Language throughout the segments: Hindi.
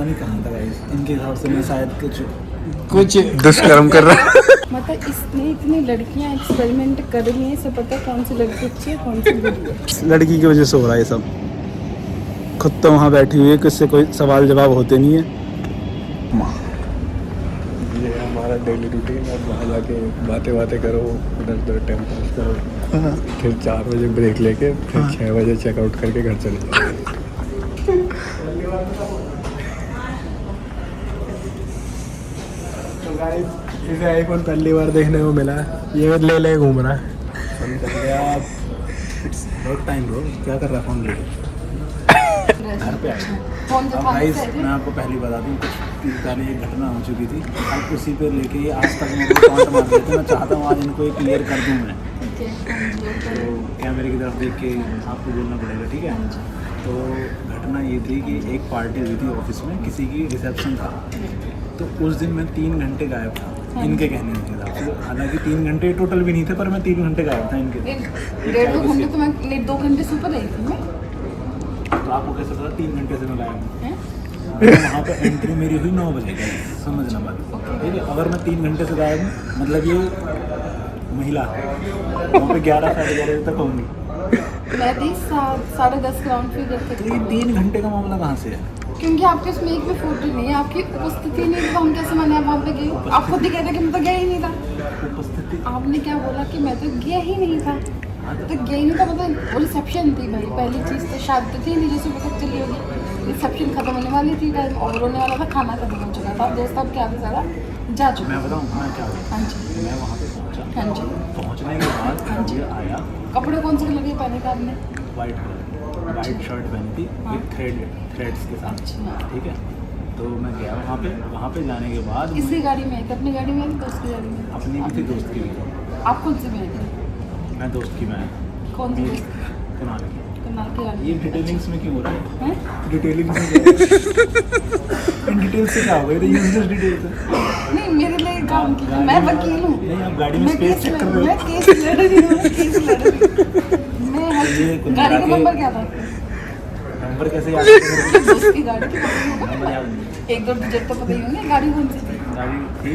पता नहीं कहाँ था गाइस, इनके हिसाब से मैं शायद कुछ दुष्कर्म कर रहा। मतलब इसने इतनी लड़कियां एक्सपेरिमेंट कर रही हैं, इसे पता है कौन सी लड़की अच्छी है कौन सी बुरी है। लड़की की वजह से हो रहा है ये सब। खुद तो वहाँ बैठी हुई है, किससे कोई सवाल जवाब होते नहीं है। ये हमारा डेली रूटीन है, वहाँ जाके बातें करो, उधर टाइम पास करो, फिर 4 बजे ब्रेक लेके फिर 6 बजे चेकआउट करके घर चले जाओ। तो गाइस इसे आईफोन पहली बार देखने को मिला, ये ले घूम रहा है। इट्स बहुत टाइम ब्रो, क्या कर रहा है फोन लेके? घर पे आए। फोन अब गाइस मैं आपको पहली बता दूँ, कुछ पहले एक घटना हो चुकी थी, अब उसी पे लेके ये आज तक मेरे को टॉन्ट मार देते। मैं चाहता हूँ आज इनको ये क्लियर कर दूँ मैं। तो कैमरे की तरफ देख के आपको बोलना पड़ेगा, ठीक है? तो घटना ये थी कि एक पार्टी हुई थी ऑफिस में, किसी की रिसेप्शन था। तो उस दिन मैं 3 घंटे गायब था, इनके कहने के हिसाब से। हालांकि 3 घंटे टोटल भी नहीं थे, पर मैं 3 घंटे गायब था इनके। 1.5 घंटे तो मैं 2 घंटे से ऊपर रही थी मैं। तो आपको कैसे पता 3 घंटे से मैं गायब हूँ? वहाँ पे एंट्री मेरी हुई 9 बजे, समझना बात, ठीक है? अगर मैं 3 घंटे से गायब हूँ, मतलब ये महिला वहाँ पे 11 साढ़े 11 बजे तक होंगी। मैं थी 10:30 ग्राउंड फ्लोर तो ये 3 घंटे का मामला कहाँ से है? क्योंकि आपके उसमें एक भी फोटो नहीं है, आपकी उपस्थिति नहीं थी, तो हम कैसे माने आप वहाँ पे गए? आप खुद ही कहते कि मैं तो गया ही नहीं था। उपस्थिति आपने क्या बोला कि मैं तो गया ही नहीं था, तो गया ही नहीं था। मतलब वो रिसेप्शन थी भाई, पहली चीज़ तो शादी तो थी नहीं, जैसे पता चली होगी। रिसेप्शन खत्म होने वाली थी, टाइम और होने वाला था, खाना खत्म हो चुका था, दोस्त अब क्या था सारा जा चुका। मैं बताऊँ मैं क्या हुआ? हाँ जी, मैं वहाँ पे पहुँचा। हाँ जी, पहुँचने के बाद मुझे आया, कपड़े कौन से कलर के पहने थे आपने? वाइट शर्ट पहनी थी विद थ्रेड्स के साथ, ठीक है? तो मैं गया वहाँ पे जाने के बाद किसकी गाड़ी में? अपनी गाड़ी में, दोस्त की गाड़ी में? अपनी भी थी, दोस्त की भी थी। आप कौन से में थे? मैं दोस्त की मैं कौन सी दोस्त? कुनाल की। कनाल की गाड़ी। ये डिटेलिंग्स में क्यों हो रहा है? हैं? डिटेलिंग्स में इन डिटेल्स से क्या होगा? ये यूजलेस डिटेल्स है। नहीं, मेरे लिए काम की, मैं वकील हूँ। नहीं, आप गाड़ी में मैं स्पेस केस चेक कर लड़- रहे मैं हो। केस लड़ रही हूँ, केस लड़ रही हूँ। मैं हर ये चीज़- कुछ गाड़ी का मिला के- नंबर क्या था? नंबर कैसे याद करोगे? दोस्त की गाड़ी की पता ही नंबर होगा, याद नहीं। 1-2 डिजिट तो पता ही होंगे। गाड़ी कौन सी थी? गाड़ी थी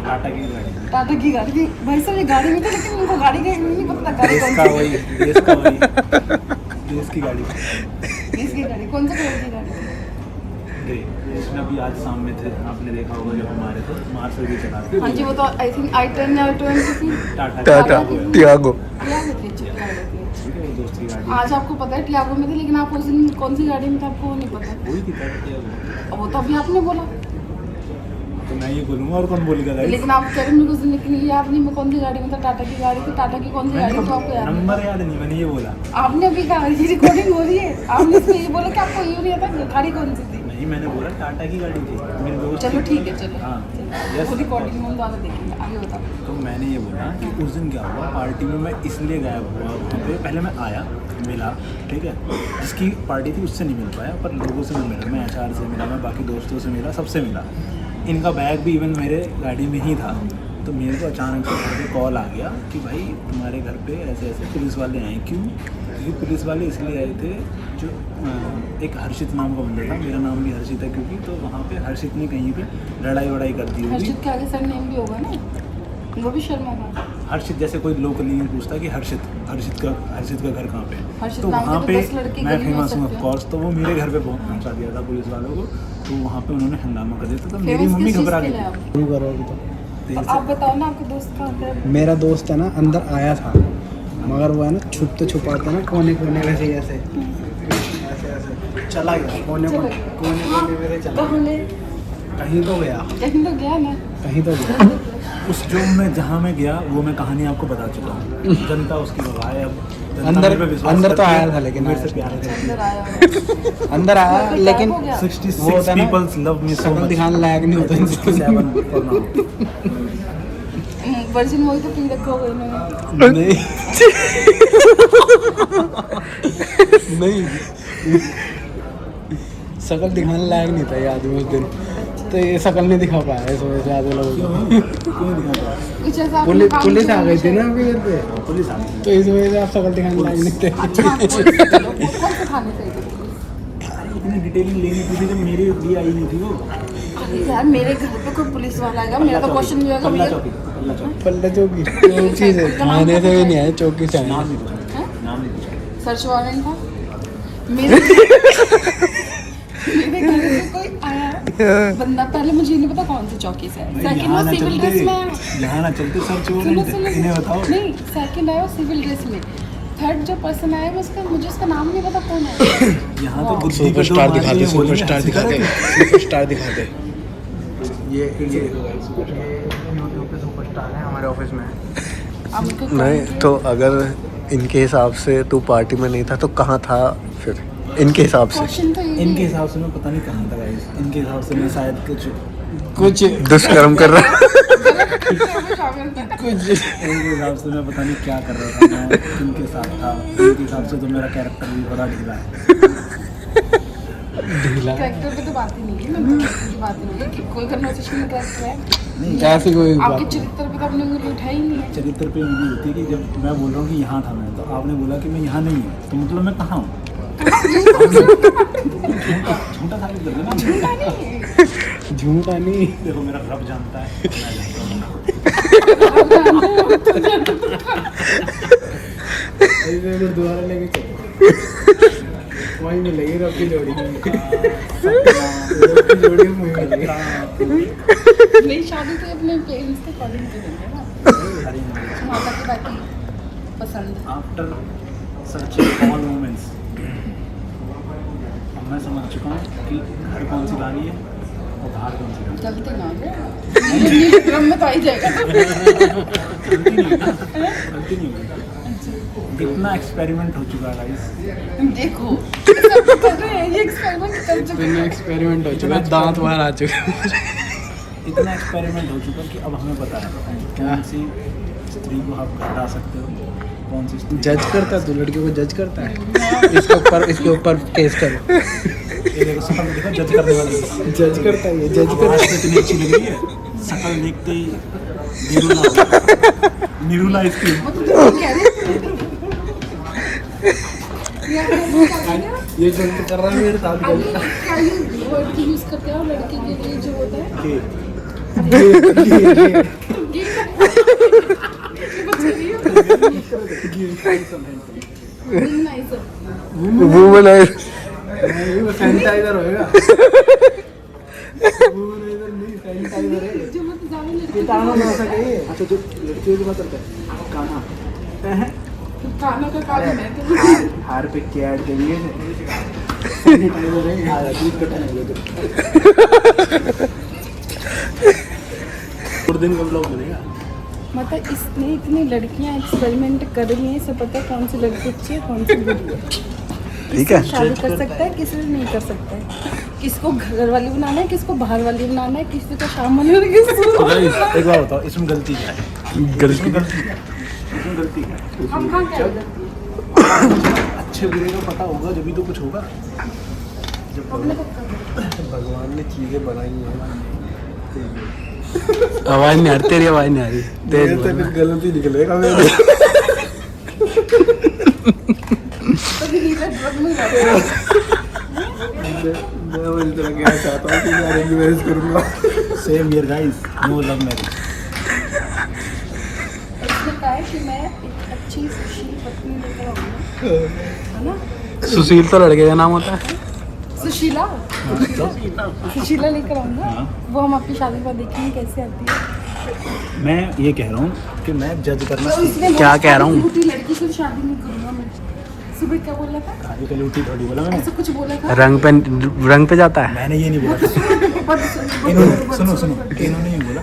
टाटा की गाड़ी। टाटा की गाड़ी थी। भाई साहब ये गाड़ी में थे, लेकिन उनको गाड़ी का नहीं पता गाड़ी देश कौन का सी वही, थी। देश का वही, देश की गाड़ी। इसकी गाड़ी कौन सा कलर की गाड़ी थी? ग्रे, इसमें अभी आज सामने थे, आपने देखा होगा जब हमारे थे मार्शल भी चला थे। हाँ जी, वो तो आई थिंक i10 या i20 थी। टाटा टियागो। टियागो थी, अच्छी टियागो थी। ठीक है, वो दोस्त की गाड़ी। आज आपको पता है टियागो में थी, लेकिन आप उस दिन कौन सी गाड़ी में थे आपको वो नहीं पता। वही थी टाटा टियागो। वो तो अभी आपने बोला, तो मैं ये बोलूँगा और कौन बोलेगा गाइस? लेकिन आप कह रहे मुझे उस दिन लेकिन याद नहीं मैं कौन सी गाड़ी में था। टाटा की गाड़ी थी, टाटा की कौन सी गाड़ी थी आपको याद नहीं? नंबर याद नहीं, मैंने ये बोला। आपने अभी कहा, ये रिकॉर्डिंग हो रही है, आपने इसमें ये बोला कि आपको ये नहीं आता गाड़ी कौन सी थी। नहीं, मैंने बोला टाटा की गाड़ी थी मेरे दोस्त चलो की। ठीक है, चलो हाँ, चलो। वो रिकॉर्डिंग में हम दोबारा देखेंगे, आगे बताओ। तो मैंने ये बोला कि उस दिन क्या हुआ पार्टी में, मैं इसलिए गायब हुआ वहाँ पे। पहले मैं आया, मिला, ठीक है? जिसकी पार्टी थी उससे नहीं मिल पाया, पर लोगों से मैं मिला। मैं HR से मिला, मैं बाकी दोस्तों से मिला, सबसे मिला। इनका बैग भी इवन मेरे गाड़ी में ही था। तो मेरे को अचानक से घर पे कॉल आ गया कि भाई तुम्हारे घर पे ऐसे ऐसे पुलिस वाले आए। क्यों? क्योंकि पुलिस वाले इसलिए आए थे, जो एक हर्षित नाम का बंदा था, मेरा नाम भी हर्षित है क्योंकि, तो वहाँ पे हर्षित ने कहीं पे लड़ाई वड़ाई कर दी होगी। हर्षित के आगे सर नेम भी होगा ना, वो भी शर्मा का। हर्षित जैसे कोई लोकली नहीं पूछता कि हर्षित का घर कहाँ पे है। हर्षित तो नाम के वहाँ तो पे 10 लड़के मैं गली में हो फेमस हूँ सकते ऑफ हैं। कोर्स, तो वो मेरे घर पे पहुँचा दिया था पुलिस वालों को। तो वहाँ पे उन्होंने हंगामा कर दिया था, तो मेरी Famous मम्मी किस चीज़ घबरा के गई लिए आप? शुरू करो अभी तो आप बताओ ना, आपके दोस्त कहाँ थे? मेरा दोस्त है ना, अंदर आया था, मगर वो है ना छुपाता ना कोने वैसे ऐसे चला गया, कोने मेरे चला कहाँ ले? कहीं तो गया, कहीं तो गया ना। कहीं तो गया। उस जो मैं जहाँ मैं गया वो मैं कहानी आपको बता चुका हूँ। जनता उसकी गवाह है। अब जनता अंदर- मेरे पे विश्वास अंदर तो करती है, आया था, लेकिन मेरे से आया। प्यार करती है। अंदर आया होगा। अंदर आया, तो लेकिन गायब हो गया। 66 वो होता है ना, people love me so शक्ल much. दिखाने लायक नहीं होता इंसान। 67 for now. वर्जिन वही तो पी रखा होगा इन्होंने। नहीं नहीं, शक्ल दिखाने लायक नहीं था ये आदमी उस दिन, तो ये शक्ल नहीं दिखा पाया इस वजह से आधे लोगों को। क्यों दिखा था? कुछ ऐसा आपने काम पुलिस किया आ गई थी होगा ना आपके घर पे, पुलिस आ गई। तो इस वजह से आप शक्ल दिखाने लायक नहीं थे। अच्छा, पुलिस, चलो, कौन से थाने से आई थी पुलिस? इतनी डिटेलिंग लेनी थी जब मेरे लिए आई नहीं थी वो। अरे यार मेरे घर पे कोई पुलिस वाला आएगा मेरा तो क्वेश्चन भी होगा पल्ला भैया चौकी, पल्ला चौकी। पल्ला चौकी चीज है, थाने से भी नहीं आए, चौकी से आए। नाम नहीं पूछा, नाम नहीं पूछा। सर्च वारंट था मेरे मेरे घर पे कोई आया बंदा, पहले मुझे नहीं पता कौन सी चौकी से है, सेकंड यहाँ वो ना सिविल ड्रेस में आया। चलते, यहाँ ना चलते सर्च सुनो वारंट, सुनो इन्हें बताओ। नहीं, सेकंड आया वो सिविल ड्रेस में, थर्ड जो पर्सन आया वो उसका मुझे उसका नाम नहीं पता कौन है। यहाँ तो बुद्धि पे सुपरस्टार दो दिखा दे, मार लिए बोलेंगे, सुपरस्टार दिखा दे, सुपरस्टार दिखा दे। ये यूट्यूब पे सुपरस्टार है, हमारे ऑफिस में है। अब उनको नहीं तो अगर इनके हिसाब से तू पार्टी में नहीं था तो कहाँ था फिर? इनके हिसाब से क्वेश्चन तो ये इनके हिसाब से मैं पता नहीं कहाँ था गाइस। इनके हिसाब से मैं शायद कुछ दुष्कर्म कर रहा इनके हिसाब से मैं पता नहीं क्या कर रहा था, मैं इनके साथ था। इनके हिसाब से तो मेरा कैरेक्टर भी बड़ा ढीला है। ढीला कैरेक्टर पे तो बात ही नहीं है, मैं तो बात ही नहीं है कि कोई कन्वर्सेशन में कैरेक्टर है। नहीं, ऐसी कोई आपके चरित्र पे तो अपने उंगली उठाई ही नहीं है। चरित्र पे उंगली होती है कि जब मैं बोल रहा हूँ कि यहाँ था मैं, तो आपने बोला कि मैं यहाँ नहीं हूँ, तो मतलब मैं कहाँ हूँ? झूठा साबित कर देना। झूठा नहीं। देखो मेरा रब जानता है, मैं जानता हूँ। दोबारा लेके चलो, वहीं मिलेगी रब की जोड़ी, जोड़ी वहीं मिलेगी। मेरी शादी तो अपने पेरेंट्स के अकॉर्डिंग करेंगे ना, माता की बाकी पसंद है। आफ्टर सर्चिंग ऑल मोमेंट्स अब मैं समझ चुका हूँ कि घर कौन सी गाड़ी है और बाहर कौन सी गाड़ी गलती ना हो जाए, ड्रम में तो आ ही जाएगा। है। गलती नहीं होगी। कितना एक्सपेरिमेंट हो चुका है गाइस। देखो सब कर रहे हैं, ये एक्सपेरिमेंट कर चुके हैं। एक्सपेरिमेंट हो चुका, दांत बाहर आ चुके। इतना एक्सपेरिमेंट हो चुका कि अब हमें पता है कौन सी स्त्री को आप हटा सकते हो, कौन सी स्त्री जज करता है, तू लड़कियों को जज करता है। इसके ऊपर केस करो। ये देखो शकल देखो, जज करने वाली जज करता है, ये जज आवाज़ तो इतनी अच्छी लग रही है, शकल देखते ही निरूला इसकी। वो तो तुम कह रहे ये जज कर रहा है मेरे साथ। वर्ड की यूज करते हैं लड़के के लिए जो होता है वुमनाइज वो सैनिटाइजर होएगा। वुमनाइजर नहीं, सैनिटाइजर है। जो मतलब ज़्यादा लड़के कीटाणु ना सके। अच्छा जो लड़कियों की बात करते हैं काना खाना का काम है तो हार पे क्या ऐड करिए सैनिटाइजर है, दूध कटा नहीं तो और दिन का ब्लॉग बनेगा। मतलब इसने इतनी लड़कियां एक्सपेरिमेंट कर रही हैं, इसे पता है कौन सी लड़की अच्छी है कौन सी बुरी है। ठीक है। किससे शादी कर सकता है किसी से नहीं कर सकता है, किसको घर वाली बनाना है किसको बाहर वाली बनाना है, किसी को शाम वाली और किसी को एक बार बताओ इसमें गलती क्या है? गलती इसमें गलती क्या है? इसमें गलती क्या है? हम कहाँ क्या गलती है? अच्छे बुरे को पता होगा जब तो कुछ होगा। जब हमने तो कर भगवान ने चीजें बनाई हैं। आवाज नहीं आ रही, तेरी आवाज नहीं आ रही, तेज बोलना। गलती निकलेगा मेरे। तो नीला ड्रग में रहता है। मैं वही तरह कहना चाहता हूँ कि मैं अरेंज मैरिज करूँगा। Same year guys, no love marriage. उसने कहा है कि मैं एक अच्छी सुशील पत्नी लेकर आऊंगा, है ना? सुशील तो लड़के का नाम होता है। सुशीला सुशीला लेकर आऊंगा, हाँ। वो हम आपकी शादी के बाद देखेंगे कैसे आती है। मैं ये कह रहा हूँ कि मैं जज करना तो इसने क्या कह रहा हूँ? झूठी लड़की से शादी नहीं करूंगा मैं। सुबह क्या बोला था? आगे कल उठी थोड़ी बोला मैंने। ऐसा कुछ बोला था? रंग पे जाता है। मैंने ये नहीं बोला था। इन्होंने सुनो इन्होंने ये बोला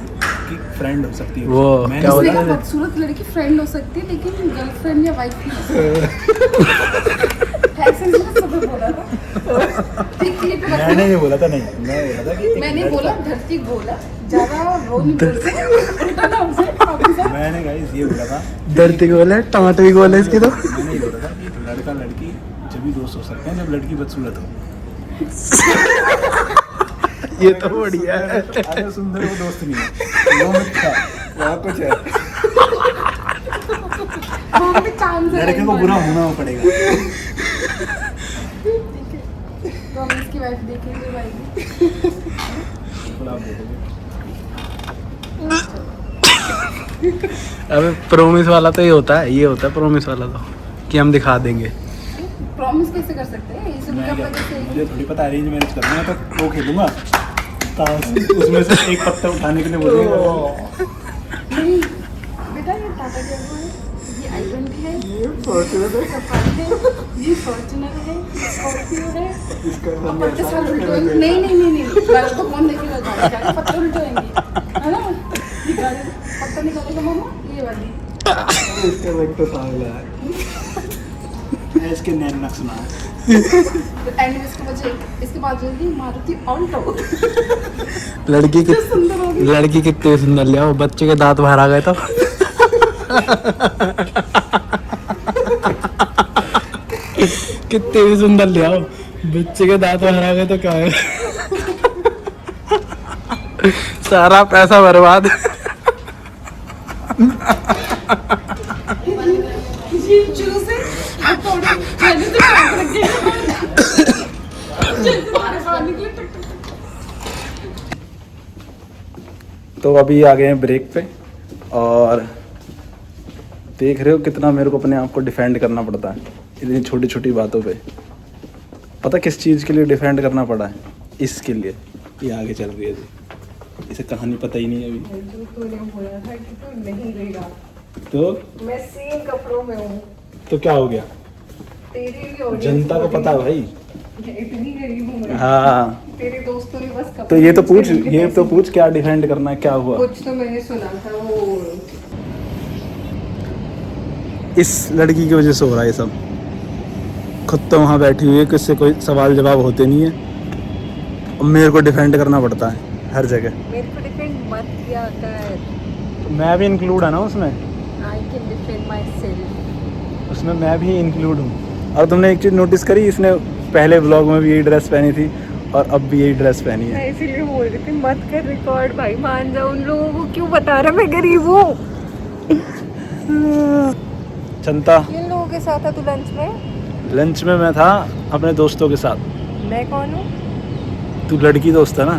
कि फ्रेंड हो सकती है वो मैंने क्या बोला- बोलते हैं? बदसूरत लड़की फ्रेंड हो सकती है लेकिन गर्लफ्रेंड या वाइफ नहीं हो सकती। ऐसे नहीं सुबह बोला था। ठीक है, तो मैंने ये बोला था, नहीं मैं बोला था कि एक मैंने लड़का- बोला धरती बोला, ज्यादा वो नहीं बोलते उल्टा ना हो जाए आपके साथ। मैंने गाइस ये बोला था, धरती को बोले, टमाटर भी बोले इसकी तो। मैंने ये बोला था कि लड़का लड़की जब भी दोस्त हो सकते हैं जब लड़की बदसूरत हो। ये तो बढ़िया है। अगर सुंदर वो दोस्त नहीं है, वो मिथ्या, वहाँ कुछ है। वहाँ पे चांस है लड़के को बुरा होना पड़ेगा। ठीक है, तो हम इसकी आपकी वाइफ देखेंगे भाई। बिल्कुल आप देखोगे। अबे प्रोमिस वाला तो ये होता है, प्रोमिस वाला तो कि हम दिखा देंगे। प्रॉमिस कैसे कर सकते हैं? ये सुन मैं के क्या, पता चलेगा। मुझे थोड़ी पता अरेंज मैरिज करना है तो वो खेलूंगा ताश, उसमें से एक पत्ता उठाने के लिए बोलेगा। नहीं बेटा, ये टाटा टियागो है, ये i20 है, ये फॉर्च्यूनर है, ये फॉर्च्यूनर है, स्कॉर्पियो है। और 25 साल उल्टे होंगे। नहीं गाड़ी तो कौन देखेगा? गाड़ी पत्ता उल्टे होंगे, है ना? ये गाड़ी पत्ता निकालेगा मामा, ये वाली। इसका रंग तो सांवला है। इसके नैन नक्श ना है। एंड में इसके बाद जल्दी मारुति ऑल्टो। लड़की जो सुंदर होगी। लड़की कितनी सुंदर ले आओ, बच्चे के दांत बाहर आ गए तो कितने भी सुंदर ले आओ, बच्चे के दांत बाहर आ गए तो क्या है? सारा पैसा बर्बाद। ये शुरू से पहले से काट रखे हैं। जल्दी बाहर निकले। तो अभी आ गए हैं ब्रेक पे और देख रहे हो कितना मेरे को अपने आप को डिफेंड करना पड़ता है इतनी छोटी छोटी बातों पे। पता किस चीज़ के लिए डिफेंड करना पड़ा है? इसके लिए। ये आगे चल रही है जी, इसे कहानी पता ही नहीं है अभी। तूने बोला था कि तू नहीं रहेगा। तो मैं सेम कपड़ों में हूँ। तो क्या हो गया? तेरी भी audience जनता को पता है भाई। इतनी गरीब हूँ मैं। हाँ तेरे दोस्तों ने बस तो कपड़े ये तो पूछ, खरीदने के ये तो पैसे- पूछ क्या डिफेंड करना है, क्या हुआ? कुछ तो मैंने सुना था वो। इस लड़की की वजह से हो रहा है ये सब। खुद तो वहाँ बैठी हुई है, किससे कोई सवाल जवाब होते नहीं है और मेरे को डिफेंड करना पड़ता है हर जगह। मेरे को डिफेंड मत किया कर। तो मैं भी इंक्लूड है ना उसमें, I can defend my self. उसमें मैं भी इंक्लूड हूँ। और तुमने एक चीज़ नोटिस करी, इसने पहले व्लॉग में भी यही ड्रेस पहनी थी और अब भी यही ड्रेस पहनी है। मैं इसीलिए बोल रही थी मत कर रिकॉर्ड भाई, मान जाओ। उन लोगों को क्यों बता रहा मैं गरीब हूँ? जनता, किन लोगों के साथ था तू लंच में? लंच में मैं था अपने दोस्तों के साथ। मैं कौन हूँ? तू लड़की दोस्त है ना?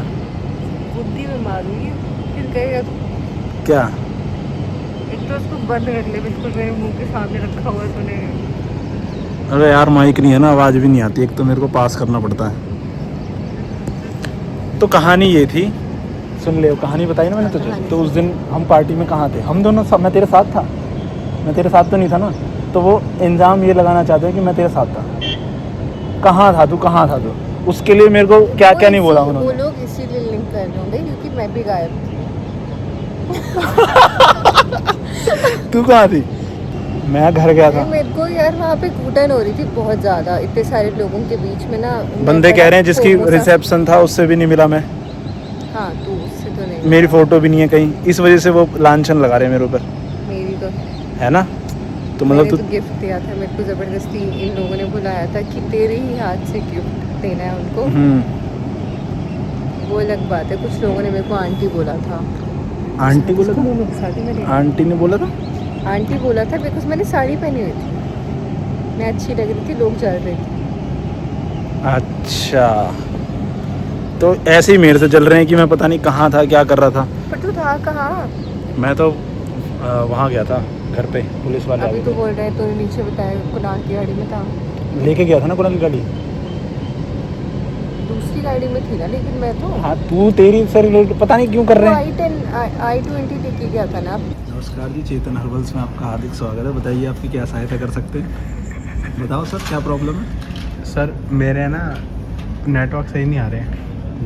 बुद्धि में मारूंगी फिर कहेगा तू। क्या? एक तो उसको बंद कर ले, बिल्कुल मेरे मुंह के सामने रखा हुआ है तूने। अरे यार माइक नहीं है ना, आवाज़ भी नहीं आती, एक तो मेरे को पास करना पड़ता है। तो कहानी ये थी, सुन ले, कहानी बताई ना मैंने तुझे। तो उस दिन हम पार्टी में कहाँ थे? हम दोनों सब, मैं तेरे साथ था, मैं तेरे साथ तो नहीं था ना। तो वो इल्ज़ाम ये लगाना चाहते हैं कि मैं तेरे साथ था। कहाँ था तू, कहाँ था तू? उसके लिए मेरे को क्या क्या नहीं बोला वो उन्होंने। लोग इसीलिए लिंक कर रहे होंगे क्योंकि मैं भी गायब थी। तू कहाँ थी? मैं घर गया था। मेरे को यार वहाँ पे घुटन हो रही थी बहुत ज़्यादा, इतने सारे लोगों के बीच में ना। बंदे कह रहे हैं जिसकी रिसेप्शन था उससे भी नहीं मिला मैं। हाँ तो उससे तो नहीं। मेरी फ़ोटो भी नहीं है कहीं, इस वजह से वो लांछन लगा रहे हैं मेरे ऊपर, मेरी तो है ना? तो मैंने मतलब तो गिफ्ट दिया था, मेरे को ज़बरदस्ती इन लोगों ने बुलाया था कि तेरे ही हाथ से गिफ्ट देना है उनको। वो अलग बात है। कुछ लोगों ने मेरे को आंटी बोला था। आंटी बोला था? शादी में आंटी ने बोला था? आंटी बोला था बिकॉज मैंने साड़ी पहनी हुई थी, मैं अच्छी लग रही थी, लोग जल रहे थे। अच्छा, तो ऐसे ही मेरे से चल रहे हैं कि मैं पता नहीं कहाँ था, क्या कर रहा था। पर तू था कहाँ? मैं तो वहाँ गया था घर पे, पुलिस वाले आ अभी गए तो थे। बोल रहे हैं तूने नीचे बताया कुणाल की गाड़ी में था। लेके गया था ना कुणाल की गाड़ी। दूसरी गाड़ी में थी ना, लेकिन मैं तो हाँ तू, तेरी से रिलेटेड पता नहीं क्यों कर रहे हैं। i20 लेके गया था ना। नमस्कार जी, चेतन हर्बल्स में आपका हार्दिक स्वागत है। बताइए आपकी क्या सहायता कर सकते हैं? बताओ सर, क्या प्रॉब्लम है? सर मेरे ना नेटवर्क सही नहीं आ रहे हैं।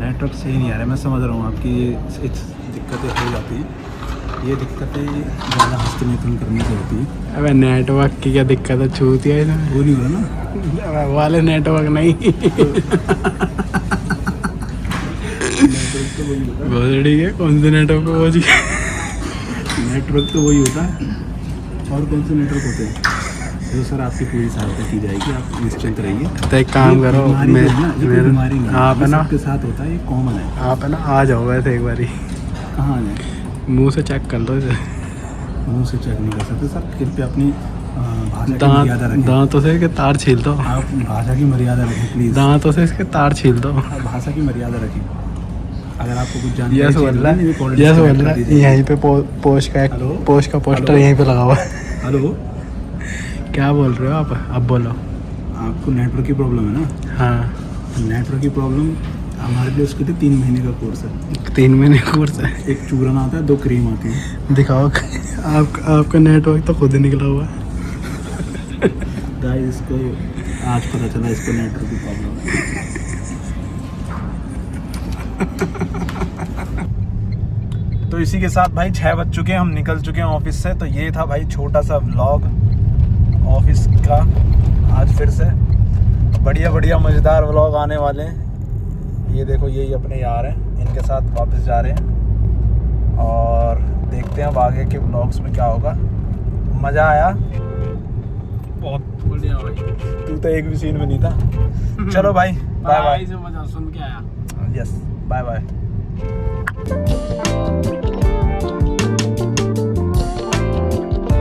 नेटवर्क सही नहीं आ रहा है, मैं समझ रहा हूँ आपकी ये दिक्कतें हो जाती हैं। ये दिक्कतें ज़्यादा हस्तनेतन करने से होती है। अबे नेटवर्क की क्या दिक्कत है, छूती है इसमें। वो नहीं हो रहा ना? अबे वाले नेटवर्क नहीं। नेटवर्क तो वही होता है। भोसड़ी के कौन से नेटवर्क पे पहुंच गए? नेटवर्क तो वही होता है, और कौन से नेटवर्क होते हैं? तो सर आपकी पूरी सहायता की जाएगी, आप निश्चिंत रहिए। तो एक काम ये करो, बीमारी जो है ना, ये कोई बीमारी नहीं है, आप है ये ना, सबके साथ होता है, ये कॉमन है। आप है ना आ जाओ वैसे एक बारी, कहाँ आ जाए? मुंह से चेक कर लो इसे। मुँह से चेक नहीं कर सकते सर, कृपया अपनी भाषा की मर्यादा रखें। दांतों से इसके तार छील दो। आप भाषा की मर्यादा रखें प्लीज़। दांतों से इसके तार छील दो। आप भाषा की मर्यादा रखें। अगर आपको कुछ जानकारी यस चाहिए बोल रहा तो ये कॉल है, यस डिस्कनेक्ट बोल कर रहा है। दीजिए। यहीं पे पोस्ट का हेलो? पोस्ट का पोस्टर हेलो? यहीं पे लगा हुआ है। हेलो, क्या बोल रहे हो आप? अब बोलो। आपको नेटवर्क की प्रॉब्लम है ना? हाँ, नेटवर्क की प्रॉब्लम हमारे लिए उसके लिए 3 महीने का कोर्स है। 3 महीने कोर्स है। एक चूरन आता है, 2 क्रीम आती है। दिखाओ आपका नेटवर्क तो खुद ही निकला हुआ है। गाइस इसको आज पता चला इसको नेटवर्क की प्रॉब्लम है। तो इसी के साथ भाई 6 बज चुके हैं, हम निकल चुके हैं ऑफिस से। तो ये था भाई छोटा सा व्लॉग ऑफिस का। आज फिर से बढ़िया बढ़िया मज़ेदार व्लॉग आने वाले हैं। ये देखो यही अपने यार हैं, इनके साथ वापस जा रहे हैं और देखते हैं अब आगे के व्लॉग्स में क्या होगा। मज़ा आया, बहुत बढ़िया भाई। तू तो एक भी सीन में नहीं था। चलो भाई, बाय बाय। मजा सुन के आया। Yes, bye bye.